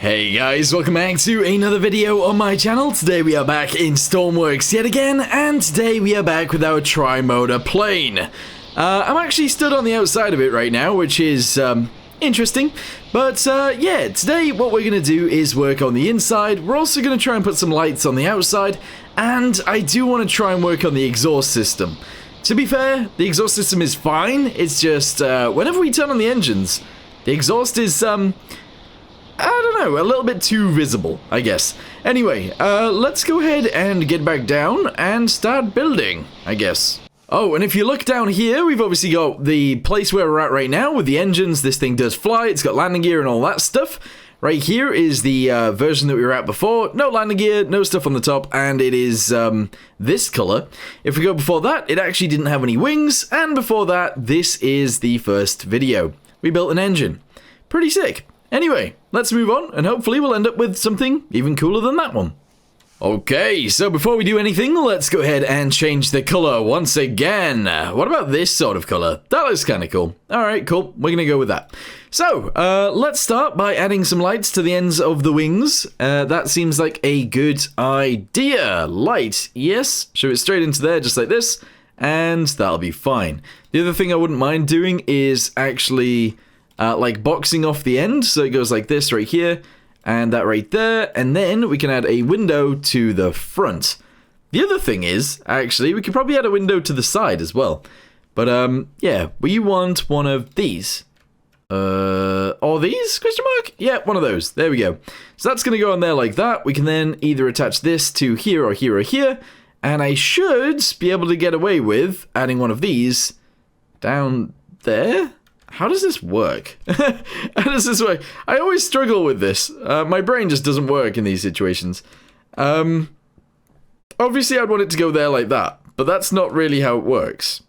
Hey guys, welcome back to another video on my channel. Today we are back in Stormworks yet again, and today we are back with our TriMotor plane. I'm actually stood on the outside of it right now, which is interesting. But yeah, today what we're going to do is work on the inside. We're also going to try and put some lights on the outside, and I do want to try and work on the exhaust system. To be fair, the exhaust system is fine. It's just whenever we turn on the engines, the exhaust is I don't know, a little bit too visible, I guess. Anyway, let's go ahead and get back down and start building, I guess. Oh, and if you look down here, we've obviously got the place where we're at right now with the engines. This thing does fly, it's got landing gear and all that stuff. Right here is the version that we were at before. No landing gear, no stuff on the top, and it is this color. If we go before that, it actually didn't have any wings, and before that, this is the first video. We built an engine. Pretty sick. Anyway, let's move on, and hopefully we'll end up with something even cooler than that one. Okay, so before we do anything, let's go ahead and change the color once again. What about this sort of color? That looks kind of cool. Alright, cool. We're gonna go with that. So, let's start by adding some lights to the ends of the wings. That seems like a good idea. Light, yes. Shove it straight into there, just like this, and that'll be fine. The other thing I wouldn't mind doing is actually like boxing off the end, so it goes like this right here, and that right there, and then we can add a window to the front. The other thing is, actually, we could probably add a window to the side as well. But, yeah, we want one of these. Or these? Question mark? Yeah, one of those. There we go. So that's going to go on there like that. We can then either attach this to here or here or here, and I should be able to get away with adding one of these down there. How does this work? How does this work? I always struggle with this. My brain just doesn't work in these situations. Obviously, I'd want it to go there like that, but that's not really how it works.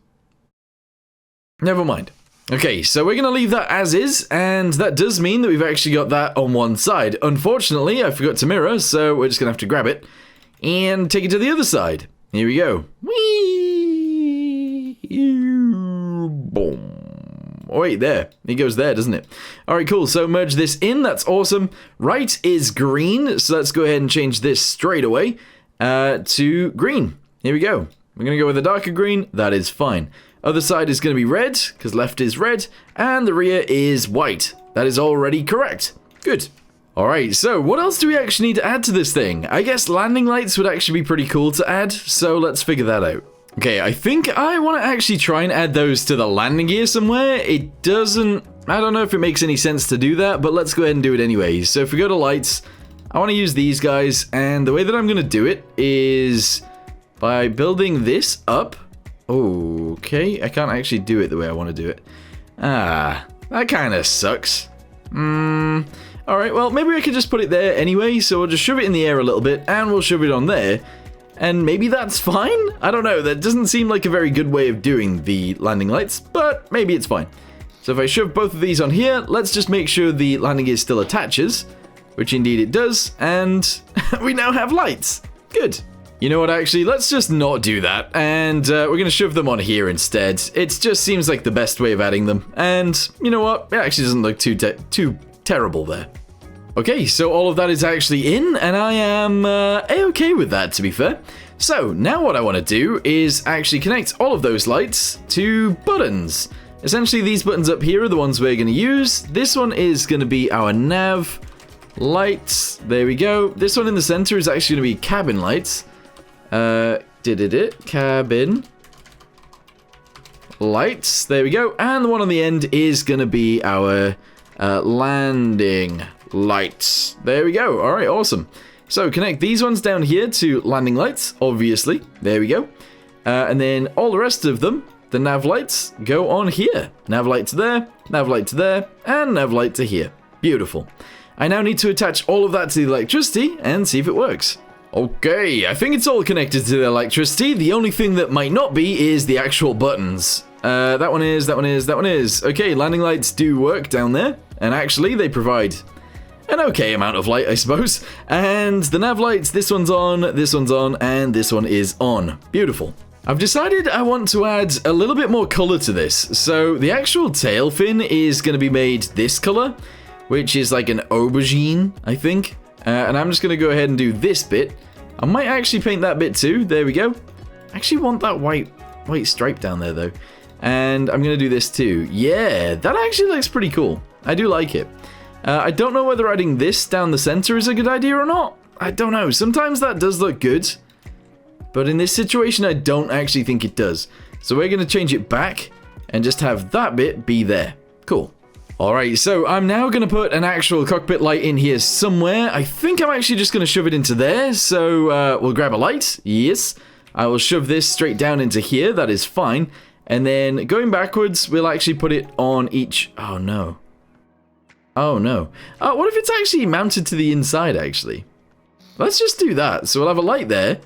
Never mind. Okay, so we're going to leave that as is, and that does mean that we've actually got that on one side. Unfortunately, I forgot to mirror, so we're just going to have to grab it and take it to the other side. Here we go. Whee! Boom. Oh, wait, there. It goes there, doesn't it? Alright, cool. So merge this in. That's awesome. Right is green. So let's go ahead and change this straight away to green. Here we go. We're going to go with a darker green. That is fine. Other side is going to be red, because left is red. And the rear is white. That is already correct. Good. Alright, so what else do we actually need to add to this thing? I guess landing lights would actually be pretty cool to add. So let's figure that out. Okay, I think I want to actually try and add those to the landing gear somewhere. It doesn't... I don't know if it makes any sense to do that, but let's go ahead and do it anyway. So if we go to lights, I want to use these guys, and the way that I'm going to do it is by building this up. Okay, I can't actually do it the way I want to do it. Ah, that kind of sucks. Alright, well, maybe I could just put it there anyway, so we'll just shove it in the air a little bit, and we'll shove it on there. And maybe that's fine? I don't know, that doesn't seem like a very good way of doing the landing lights, but maybe it's fine. So if I shove both of these on here, let's just make sure the landing gear still attaches, which indeed it does, and we now have lights. Good. You know what, actually, let's just not do that, and we're going to shove them on here instead. It just seems like the best way of adding them, and you know what, it actually doesn't look too terrible there. Okay, so all of that is actually in, and I am a-okay with that, to be fair. So, now what I want to do is actually connect all of those lights to buttons. Essentially, these buttons up here are the ones we're going to use. This one is going to be our nav lights. There we go. This one in the center is actually going to be cabin lights. Cabin lights. There we go. And the one on the end is going to be our landing lights. There we go. Alright, awesome. So connect these ones down here to landing lights, obviously. There we go. And then all the rest of them, the nav lights, go on here. Nav light to there, nav light to there, and nav light to here. Beautiful. I now need to attach all of that to the electricity and see if it works. Okay, I think it's all connected to the electricity. The only thing that might not be is the actual buttons. That one is. Okay, landing lights do work down there. And actually, they provide an okay amount of light, I suppose. And the nav lights, this one's on, and this one is on. Beautiful. I've decided I want to add a little bit more color to this. So the actual tail fin is going to be made this color, which is like an aubergine, I think. And I'm just going to go ahead and do this bit. I might actually paint that bit too. There we go. I actually want that white stripe down there though. And I'm going to do this too. Yeah, that actually looks pretty cool. I do like it. I don't know whether adding this down the center is a good idea or not. I don't know. Sometimes that does look good. But in this situation, I don't actually think it does. So we're going to change it back and just have that bit be there. Cool. Alright, so I'm now going to put an actual cockpit light in here somewhere. I think I'm actually just going to shove it into there. So we'll grab a light. Yes. I will shove this straight down into here. That is fine. And then going backwards, we'll actually put it on each... Oh, no. Oh, no. What if it's actually mounted to the inside, actually? Let's just do that. So we'll have a light there.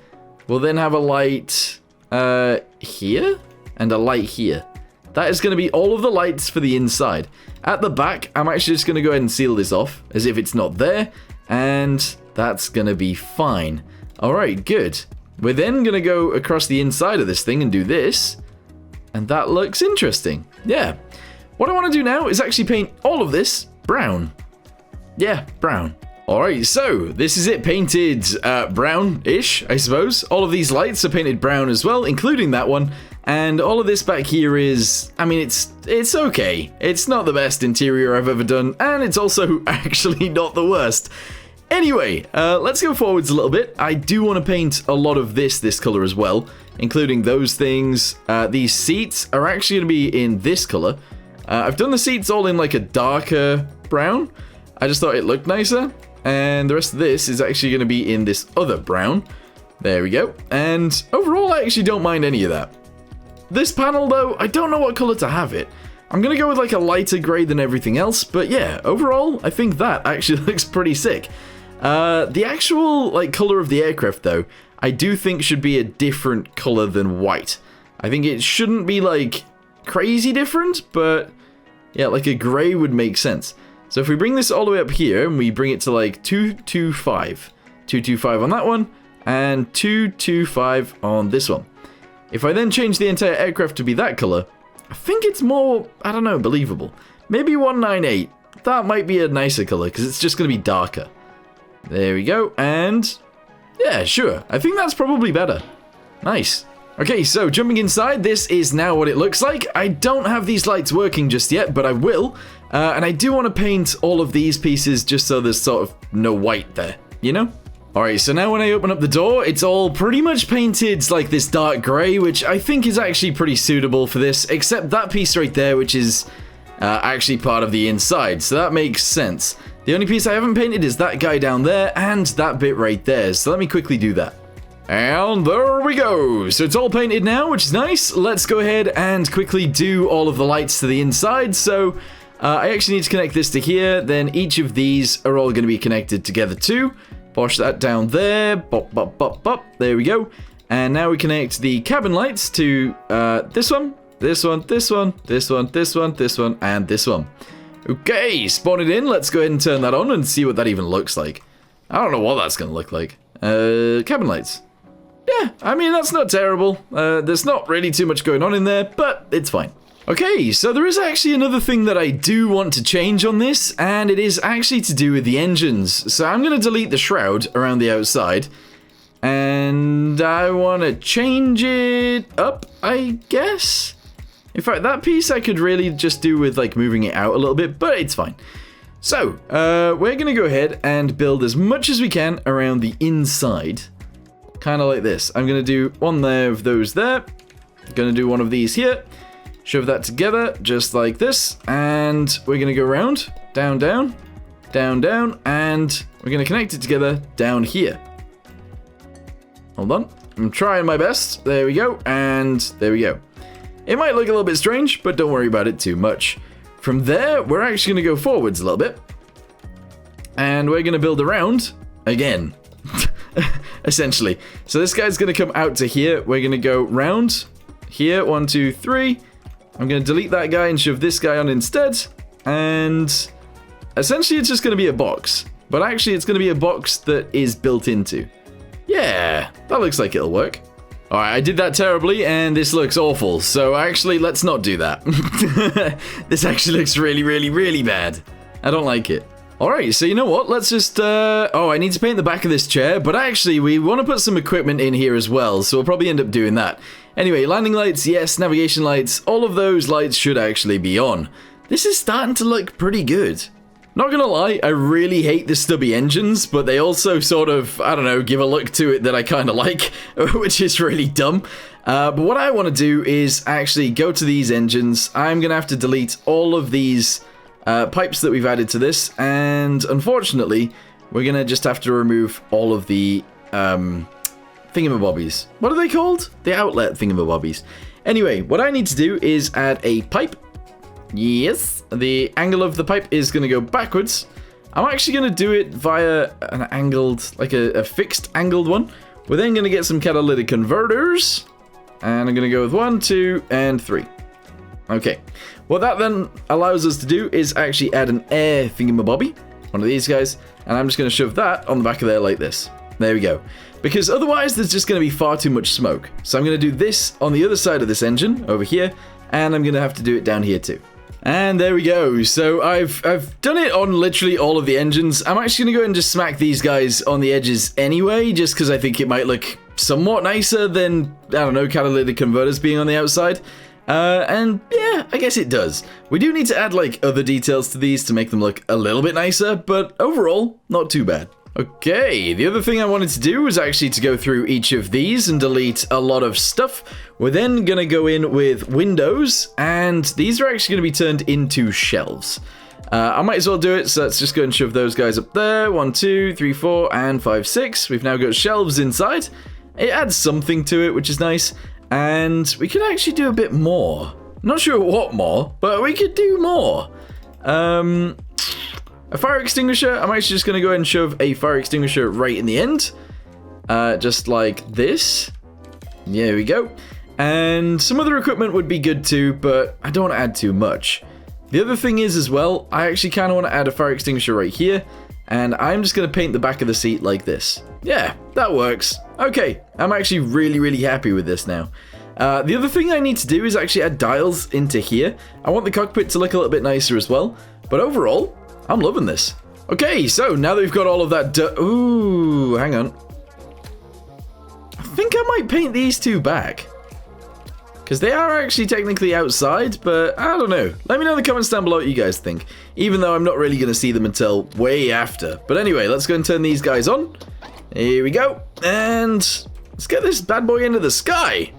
We'll then have a light here and a light here. That is going to be all of the lights for the inside. At the back, I'm actually just going to go ahead and seal this off as if it's not there. And that's going to be fine. Alright, good. We're then going to go across the inside of this thing and do this. And that looks interesting. Yeah. What I want to do now is actually paint all of this brown. Yeah, brown. Alright, so this is it painted brown-ish, I suppose. All of these lights are painted brown as well, including that one. And all of this back here is, I mean, it's okay. It's not the best interior I've ever done, and it's also actually not the worst. Anyway, let's go forwards a little bit. I do want to paint a lot of this color as well, including those things. These seats are actually going to be in this color. I've done the seats all in like a darker brown. I just thought it looked nicer. And the rest of this is actually going to be in this other brown. There we go. And overall, I actually don't mind any of that. This panel, though, I don't know what color to have it. I'm going to go with like a lighter gray than everything else. But yeah, overall, I think that actually looks pretty sick. The actual like color of the aircraft, though, I do think should be a different color than white. I think it shouldn't be like crazy different, but yeah, like a gray would make sense. So if we bring this all the way up here and we bring it to like 225. 225 on that one and 225 on this one. If I then change the entire aircraft to be that color, I think it's more, I don't know, believable. Maybe 198. That might be a nicer color because it's just going to be darker. There we go. And yeah, sure. I think that's probably better. Nice. Okay, so jumping inside, this is now what it looks like. I don't have these lights working just yet, but I will. And I do want to paint all of these pieces just so there's sort of no white there, you know? Alright, so now when I open up the door, it's all pretty much painted like this dark grey, which I think is actually pretty suitable for this, except that piece right there, which is actually part of the inside, so that makes sense. The only piece I haven't painted is that guy down there and that bit right there, so let me quickly do that. And there we go. So it's all painted now, which is nice. Let's go ahead and quickly do all of the lights to the inside. So I actually need to connect this to here. Then each of these are all going to be connected together too. Push that down there. Bop, bop, bop, bop. There we go. And now we connect the cabin lights to this one, this one, this one, this one, this one, this one, and this one. Okay, spawn it in. Let's go ahead and turn that on and see what that even looks like. I don't know what that's going to look like. Cabin lights. Yeah, I mean, that's not terrible. There's not really too much going on in there, but it's fine. Okay, so there is actually another thing that I do want to change on this, and it is actually to do with the engines. So I'm going to delete the shroud around the outside, and I want to change it up, I guess? In fact, that piece I could really just do with, like, moving it out a little bit, but it's fine. So, we're going to go ahead and build as much as we can around the inside. Kind of like this. I'm going to do one there of those there. Going to do one of these here. Shove that together, just like this. And we're going to go around. Down, down. Down, down. And we're going to connect it together down here. Hold on. I'm trying my best. There we go. And there we go. It might look a little bit strange, but don't worry about it too much. From there, we're actually going to go forwards a little bit. And we're going to build around again. Essentially. So this guy's going to come out to here. We're going to go round here. 1, 2, 3. I'm going to delete that guy and shove this guy on instead. And essentially it's just going to be a box. But actually it's going to be a box that is built into. Yeah, that looks like it'll work. Alright, I did that terribly and this looks awful. So actually let's not do that. This actually looks really, really, really bad. I don't like it. Alright, so you know what? Let's just, oh, I need to paint the back of this chair, but actually we want to put some equipment in here as well, so we'll probably end up doing that. Anyway, landing lights, yes, navigation lights, all of those lights should actually be on. This is starting to look pretty good. Not gonna lie, I really hate the stubby engines, but they also sort of, I don't know, give a look to it that I kind of like, which is really dumb. But what I want to do is actually go to these engines. I'm gonna have to delete all of these pipes that we've added to this, and unfortunately, we're gonna just have to remove all of the thingamabobbies. What are they called? The outlet thingamabobbies. Anyway, what I need to do is add a pipe. Yes, the angle of the pipe is gonna go backwards. I'm actually gonna do it via an angled, like a fixed angled one. We're then gonna get some catalytic converters, and I'm gonna go with 1, 2, and 3. Okay, what that then allows us to do is actually add an air thingamabobby, one of these guys, and I'm just going to shove that on the back of there like this. There we go. Because otherwise there's just going to be far too much smoke. So I'm going to do this on the other side of this engine, over here, and I'm going to have to do it down here too. And there we go. So I've done it on literally all of the engines. I'm actually going to go ahead and just smack these guys on the edges anyway, just because I think it might look somewhat nicer than, I don't know, catalytic converters being on the outside. And yeah, I guess it does. We do need to add like other details to these to make them look a little bit nicer, but overall, not too bad. Okay, the other thing I wanted to do was actually to go through each of these and delete a lot of stuff. We're then going to go in with windows, and these are actually going to be turned into shelves. I might as well do it, so let's just go and shove those guys up there. 1, 2, 3, 4, and 5, 6. We've now got shelves inside. It adds something to it, which is nice. And we could actually do a bit more. Not sure what more, but we could do more. A fire extinguisher. I'm actually just going to go ahead and shove a fire extinguisher right in the end. Just like this. There we go. And some other equipment would be good too, but I don't want to add too much. The other thing is as well, I actually kind of want to add a fire extinguisher right here. And I'm just going to paint the back of the seat like this. Yeah, that works. Okay, I'm actually really happy with this now. The other thing I need to do is actually add dials into here. I want the cockpit to look a little bit nicer as well. But overall, I'm loving this. Okay, so now that we've got all of that ooh, hang on. I think I might paint these two back. Because they are actually technically outside, but I don't know. Let me know in the comments down below what you guys think. Even though I'm not really going to see them until way after. But anyway, let's go and turn these guys on. Here we go. And let's get this bad boy into the sky.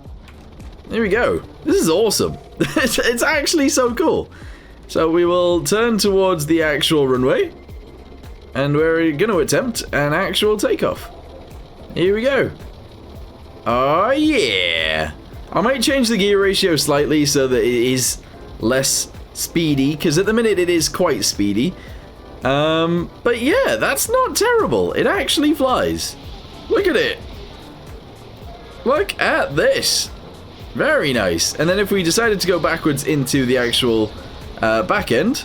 There we go. This is awesome. It's actually so cool. So we will turn towards the actual runway. And we're going to attempt an actual takeoff. Here we go. Oh yeah. I might change the gear ratio slightly so that it is less speedy, because at the minute it is quite speedy. But yeah, that's not terrible. It actually flies. Look at it. Look at this. Very nice. And then if we decided to go backwards into the actual back end,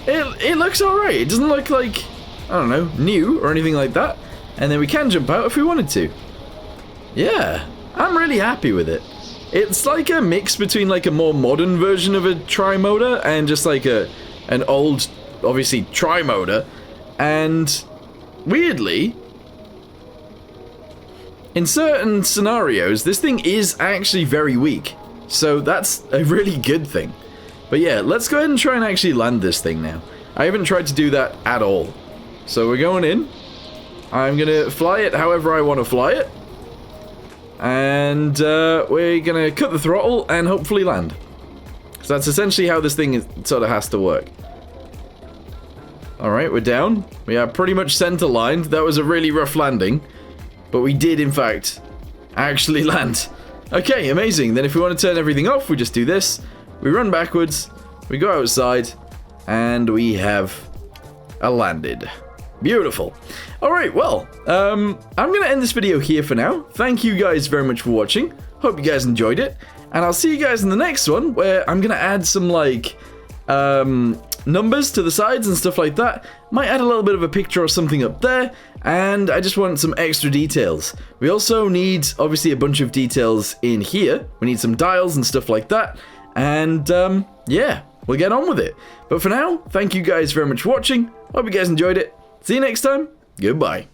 it looks alright. It doesn't look like, I don't know, new or anything like that. And then we can jump out if we wanted to. Yeah. I'm really happy with it. It's like a mix between like a more modern version of a TriMotor and just like an old, obviously, TriMotor. And weirdly, in certain scenarios, this thing is actually very weak. So that's a really good thing. But yeah, let's go ahead and try and actually land this thing now. I haven't tried to do that at all. So we're going in. I'm going to fly it however I want to fly it. And we're going to cut the throttle and hopefully land. So that's essentially how this thing sort of has to work. Alright, we're down. We are pretty much center lined. That was a really rough landing. But we did, in fact, actually land. Okay, amazing. Then if we want to turn everything off, we just do this. We run backwards. We go outside. And we have landed. Beautiful. Alright, well, I'm going to end this video here for now. Thank you guys very much for watching. Hope you guys enjoyed it. And I'll see you guys in the next one, where I'm going to add some, like, numbers to the sides and stuff like that. Might add a little bit of a picture or something up there. And I just want some extra details. We also need, obviously, a bunch of details in here. We need some dials and stuff like that. And, yeah, we'll get on with it. But for now, thank you guys very much for watching. Hope you guys enjoyed it. See you next time. Goodbye.